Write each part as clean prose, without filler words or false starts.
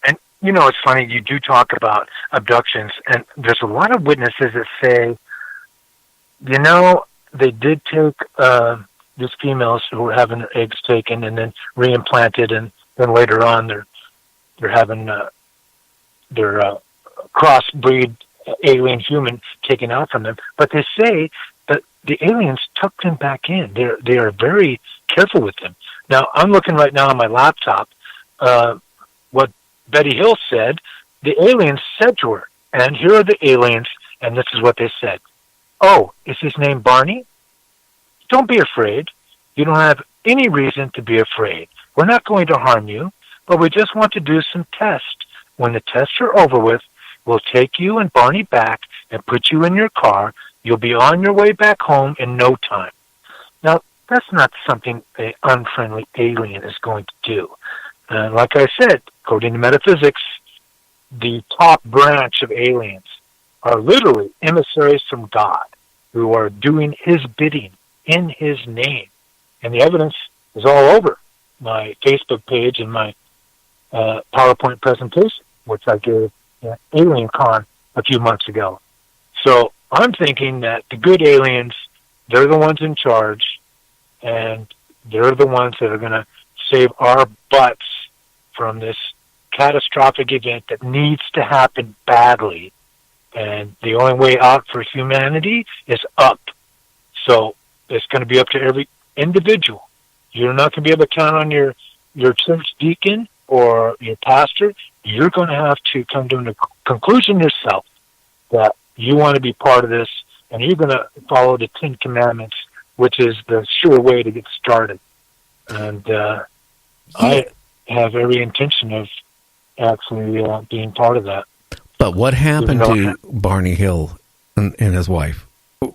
And, it's funny, you do talk about abductions, and there's a lot of witnesses that say, they did take these females who were having their eggs taken and then reimplanted, and then later on they're having their crossbreed alien human taken out from them. But they say that the aliens took them back in. They are very careful with them. Now, I'm looking right now on my laptop what Betty Hill said. The aliens said to her, and here are the aliens, and this is what they said. Oh, is his name Barney? Don't be afraid. You don't have any reason to be afraid. We're not going to harm you, but we just want to do some tests. When the tests are over with, we'll take you and Barney back and put you in your car. You'll be on your way back home in no time. Now, that's not something an unfriendly alien is going to do. Like I said, according to metaphysics, the top branch of aliens are literally emissaries from God who are doing his bidding in his name. And the evidence is all over my Facebook page and my PowerPoint presentation, which I gave at AlienCon a few months ago. So I'm thinking that the good aliens, they're the ones in charge, and they're the ones that are going to save our butts from this catastrophic event that needs to happen badly. And the only way out for humanity is up. So it's going to be up to every individual. You're not going to be able to count on your church deacon or your pastor. You're going to have to come to a conclusion yourself that you want to be part of this, and you're going to follow the 10 Commandments, which is the sure way to get started. And I have every intention of actually being part of that. But what happened to Barney Hill and his wife?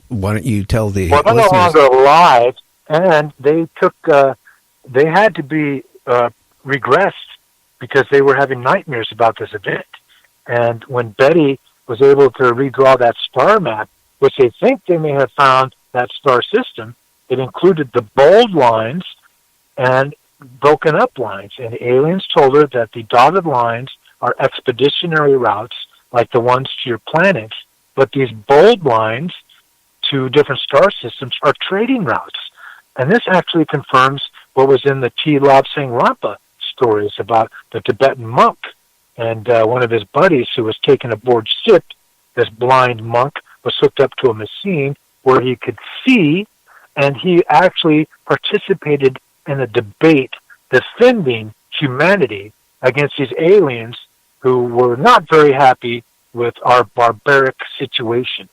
Why don't you tell the listeners? They're no longer alive, and they took. They had to be regressed because they were having nightmares about this event. And when Betty was able to redraw that star map, which they think they may have found that star system, it included the bold lines and broken up lines. And the aliens told her that the dotted lines are expeditionary routes, like the ones to your planets, but these bold lines to different star systems are trading routes. And this actually confirms what was in the T. Lobsang Rampa stories about the Tibetan monk and one of his buddies who was taken aboard ship. This blind monk was hooked up to a machine where he could see, and he actually participated in a debate defending humanity against these aliens who were not very happy with our barbaric situation.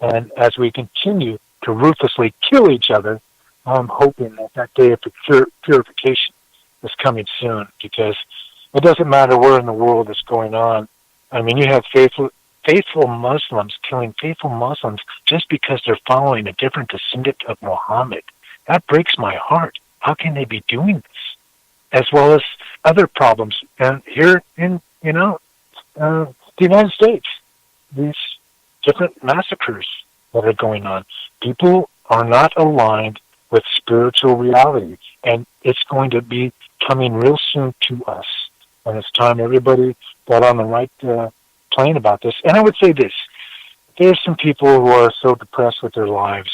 And as we continue to ruthlessly kill each other, I'm hoping that that day of purification is coming soon, because it doesn't matter where in the world it's going on. I mean, you have faithful Muslims killing faithful Muslims just because they're following a different descendant of Muhammad. That breaks my heart. How can they be doing this? As well as other problems. And here in, the United States, these different massacres that are going on. People are not aligned with spiritual reality, and it's going to be coming real soon to us. And it's time everybody got on the right plane about this. And I would say this, there's some people who are so depressed with their lives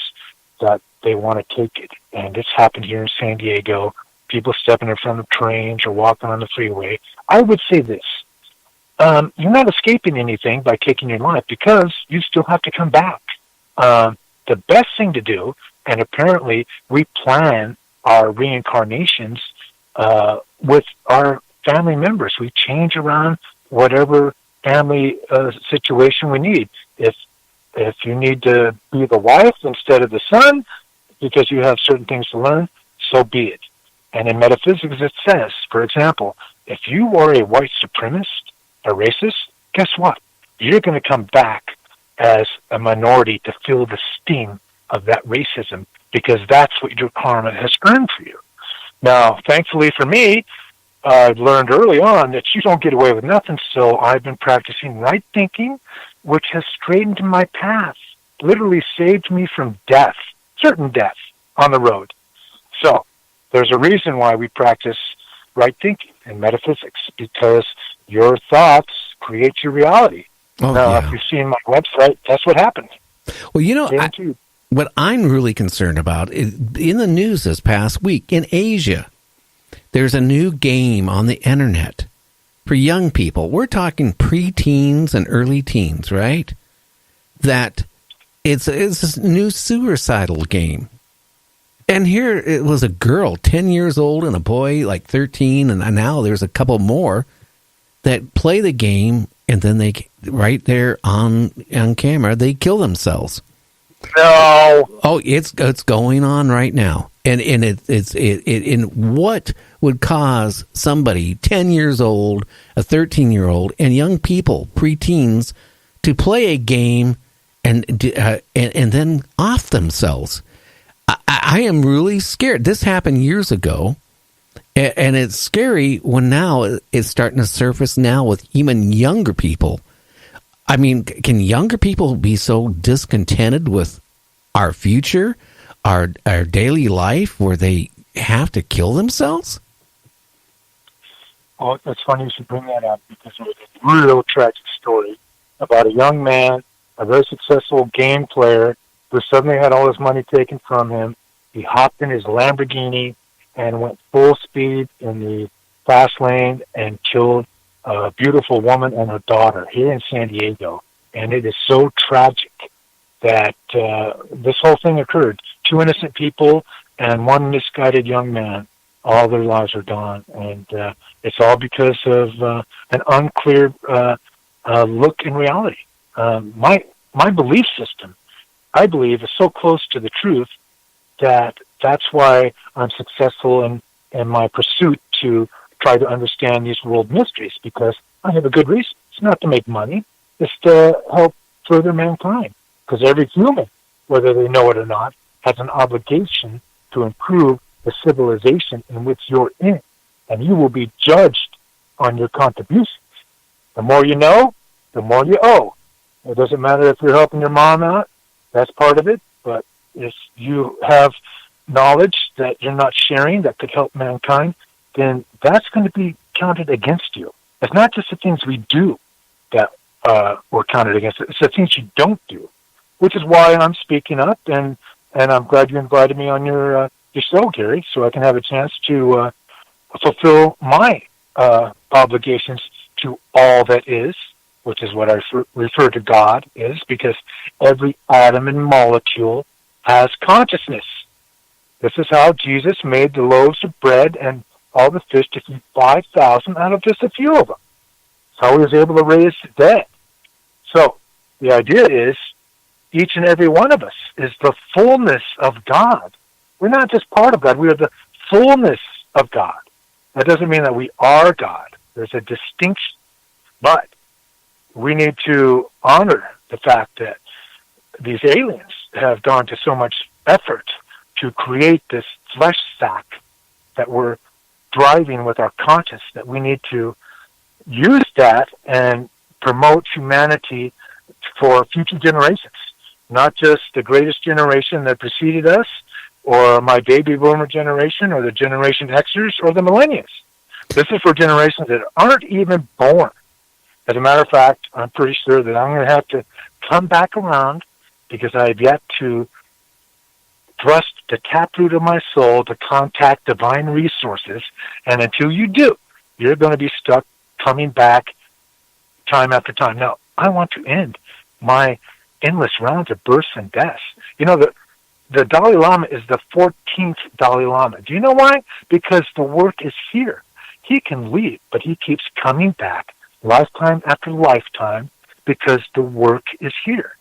that they want to take it. And it's happened here in San Diego, people stepping in front of trains or walking on the freeway. I would say this, you're not escaping anything by taking your life, because you still have to come back. The best thing to do, and apparently we plan our reincarnations with our family members. We change around whatever family situation we need. If you need to be the wife instead of the son because you have certain things to learn, so be it. And in metaphysics it says, for example, if you are a white supremacist, a racist, guess what? You're going to come back as a minority to feel the sting of that racism, because that's what your karma has earned for you. Now, thankfully for me, I learned early on that you don't get away with nothing, so I've been practicing right thinking, which has straightened my path, literally saved me from death, certain death, on the road. So there's a reason why we practice right thinking, in metaphysics, because your thoughts create your reality. Oh, now, yeah. if you've seen my website, that's what happens. Well, what I'm really concerned about is in the news this past week in Asia, there's a new game on the internet for young people. We're talking preteens and early teens, right? That it's a new suicidal game. And here it was a girl, 10 years old, and a boy like 13, and now there's a couple more that play the game, and then they, right there on camera, they kill themselves. No. Oh, it's going on right now, and what would cause somebody 10 years old, a 13-year-old, and young people, preteens, to play a game and then off themselves? I am really scared. This happened years ago, and it's scary when now it's starting to surface now with even younger people. I mean, can younger people be so discontented with our future, our daily life, where they have to kill themselves? Well, it's funny you should bring that up, because it was a real tragic story about a young man, a very successful game player, who suddenly had all his money taken from him. He hopped in his Lamborghini and went full speed in the fast lane and killed a beautiful woman and her daughter here in San Diego. And it is so tragic that this whole thing occurred. 2 innocent people and 1 misguided young man, all their lives are gone. And it's all because of an unclear look in reality. My belief system, I believe, is so close to the truth that's why I'm successful in my pursuit to try to understand these world mysteries, because I have a good reason. It's not to make money. It's to help further mankind. Because every human, whether they know it or not, has an obligation to improve the civilization in which you're in. And you will be judged on your contributions. The more you know, the more you owe. It doesn't matter if you're helping your mom out. That's part of it. But if you have knowledge that you're not sharing that could help mankind, then that's going to be counted against you. It's not just the things we do that we're counted against. It's the things you don't do, which is why I'm speaking up, and I'm glad you invited me on your show, Gary, so I can have a chance to fulfill my obligations to all that is, which is what I refer to God is, because every atom and molecule has consciousness. This is how Jesus made the loaves of bread and all the fish to feed 5,000 out of just a few of them. That's how he was able to raise the dead. So the idea is each and every one of us is the fullness of God. We're not just part of God. We are the fullness of God. That doesn't mean that we are God. There's a distinction. But we need to honor the fact that these aliens have gone to so much effort to create this flesh sack that we're driving with our conscience, that we need to use that and promote humanity for future generations, not just the greatest generation that preceded us, or my baby boomer generation, or the Generation Xers, or the millennials. This is for generations that aren't even born. As a matter of fact, I'm pretty sure that I'm going to have to come back around, because I have yet to thrust the taproot of my soul to contact divine resources. And until you do, you're going to be stuck coming back time after time. Now, I want to end my endless rounds of births and deaths. You know, the Dalai Lama is the 14th Dalai Lama. Do you know why? Because the work is here. He can leave, but he keeps coming back lifetime after lifetime, because the work is here.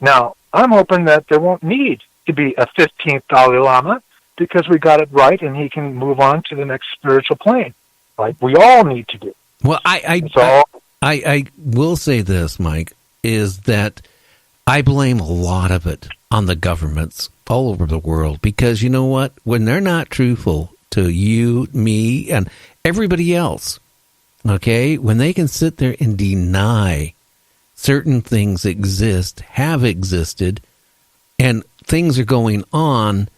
Now, I'm hoping that there won't need to be a 15th Dalai Lama, because we got it right and he can move on to the next spiritual plane, like we all need to do. Well, I will say this, Mike, is that I blame a lot of it on the governments all over the world, because you know what? When they're not truthful to you, me, and everybody else, okay, when they can sit there and deny certain things exist, have existed, and things are going on,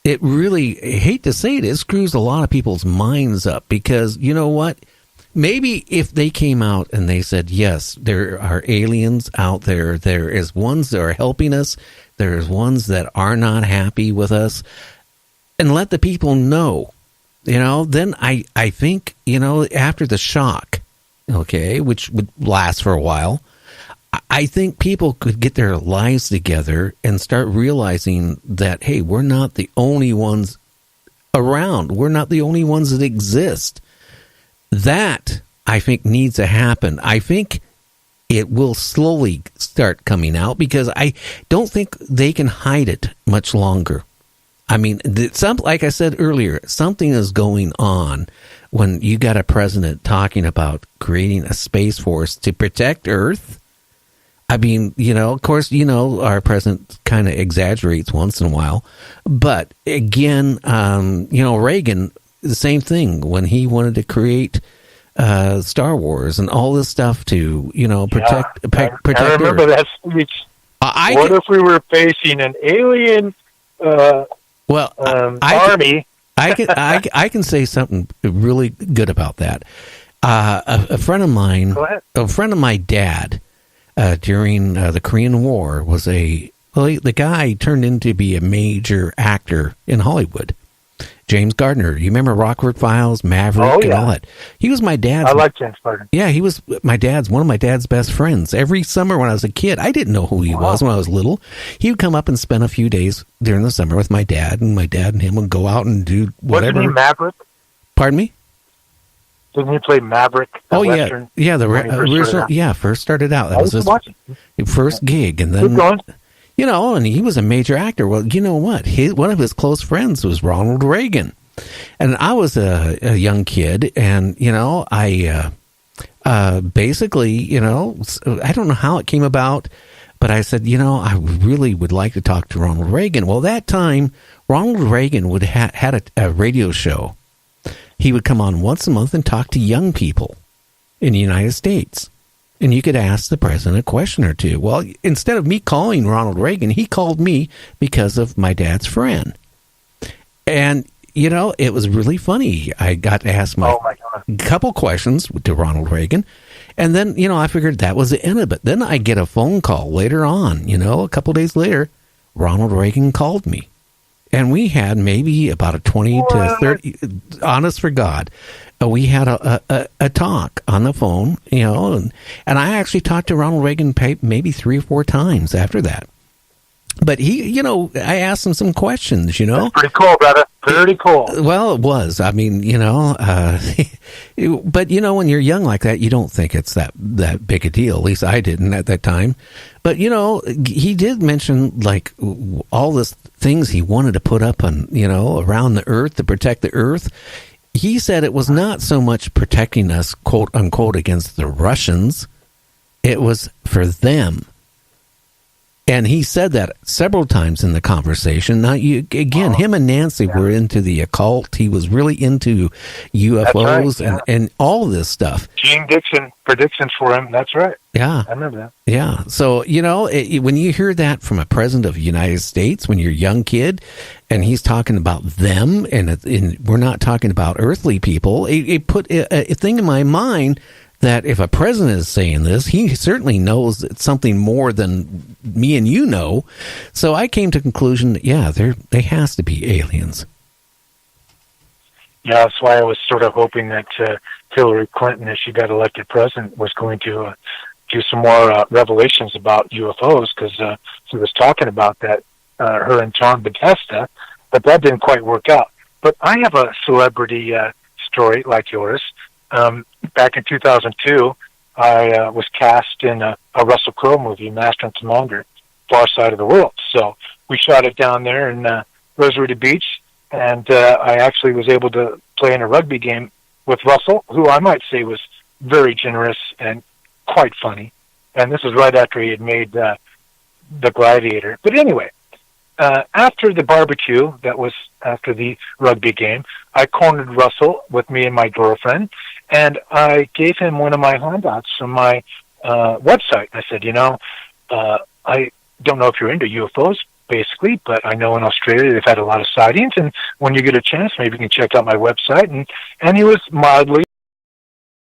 it really, I hate to say it screws a lot of people's minds up, because you know what? Maybe if they came out and they said, yes, there are aliens out there, there is ones that are helping us, there's ones that are not happy with us, and let the people know, then I think, after the shock, okay, which would last for a while, I think people could get their lives together and start realizing that, hey, we're not the only ones around. We're not the only ones that exist. That, I think, needs to happen. I think it will slowly start coming out, because I don't think they can hide it much longer. I mean, like I said earlier, something is going on when you got a president talking about creating a space force to protect Earth. I mean, of course, our president kind of exaggerates once in a while. But again, Reagan, the same thing when he wanted to create Star Wars and all this stuff to, protect I remember Earth. that speech. What if we were facing an alien army? I can say something really good about that. A friend of mine, a friend of my dad, during the Korean War, was the guy turned into be a major actor in Hollywood. James Gardner. You remember Rockford Files, Maverick, and all that? He was my dad's. I like James Gardner. Yeah, he was one of my dad's best friends. Every summer when I was a kid, I didn't know who he was when I was little. He would come up and spend a few days during the summer with my dad, and my dad and him would go out and do whatever. Wasn't he Maverick? Pardon me? Didn't he play Maverick? Western, the original. First started out. That was his first gig, and then and he was a major actor. Well, you know what? One of his close friends was Ronald Reagan, and I was a young kid, and I basically, I don't know how it came about, but I said, I really would like to talk to Ronald Reagan. Well, that time, Ronald Reagan would had a radio show. He would come on once a month and talk to young people in the United States. And you could ask the president a question or two. Well, instead of me calling Ronald Reagan, he called me because of my dad's friend. And, it was really funny. I got to ask my couple questions to Ronald Reagan. And then, I figured that was the end of it. Then I get a phone call later on, a couple days later, Ronald Reagan called me. And we had maybe about a 20 to 30, honest for God, we had a talk on the phone, and I actually talked to Ronald Reagan maybe 3 or 4 times after that. But he, I asked him some questions, That's pretty cool, brother. Pretty cool. Well, it was. I mean, but, when you're young like that, you don't think it's that big a deal. At least I didn't at that time. But, he did mention, like, all the things he wanted to put up on, around the Earth to protect the Earth. He said it was not so much protecting us, quote unquote, against the Russians. It was for them. And he said that several times in the conversation. Now, him and Nancy were into the occult. He was really into UFOs and all of this stuff. Gene Dixon predictions for him. That's right. Yeah. I remember that. Yeah. So, when you hear that from a president of the United States, when you're a young kid, and he's talking about them, and we're not talking about earthly people, it put a thing in my mind that if a president is saying this, he certainly knows it's something more than me and you know. So I came to the conclusion that, they has to be aliens. Yeah, that's why I was sort of hoping that Hillary Clinton, as she got elected president, was going to do some more revelations about UFOs, because she was talking about that, her and John Podesta, but that didn't quite work out. But I have a celebrity story like yours. Back in 2002, I was cast in a Russell Crowe movie, Master and Commander, Far Side of the World. So we shot it down there in Rosewood Beach, and I actually was able to play in a rugby game with Russell, who I might say was very generous and quite funny. And this was right after he had made The Gladiator. But anyway, after the barbecue, that was after the rugby game, I cornered Russell with me and my girlfriend, and I gave him one of my handouts from my website. I said, I don't know if you're into UFOs, basically, but I know in Australia they've had a lot of sightings, and when you get a chance, maybe you can check out my website. And he was mildly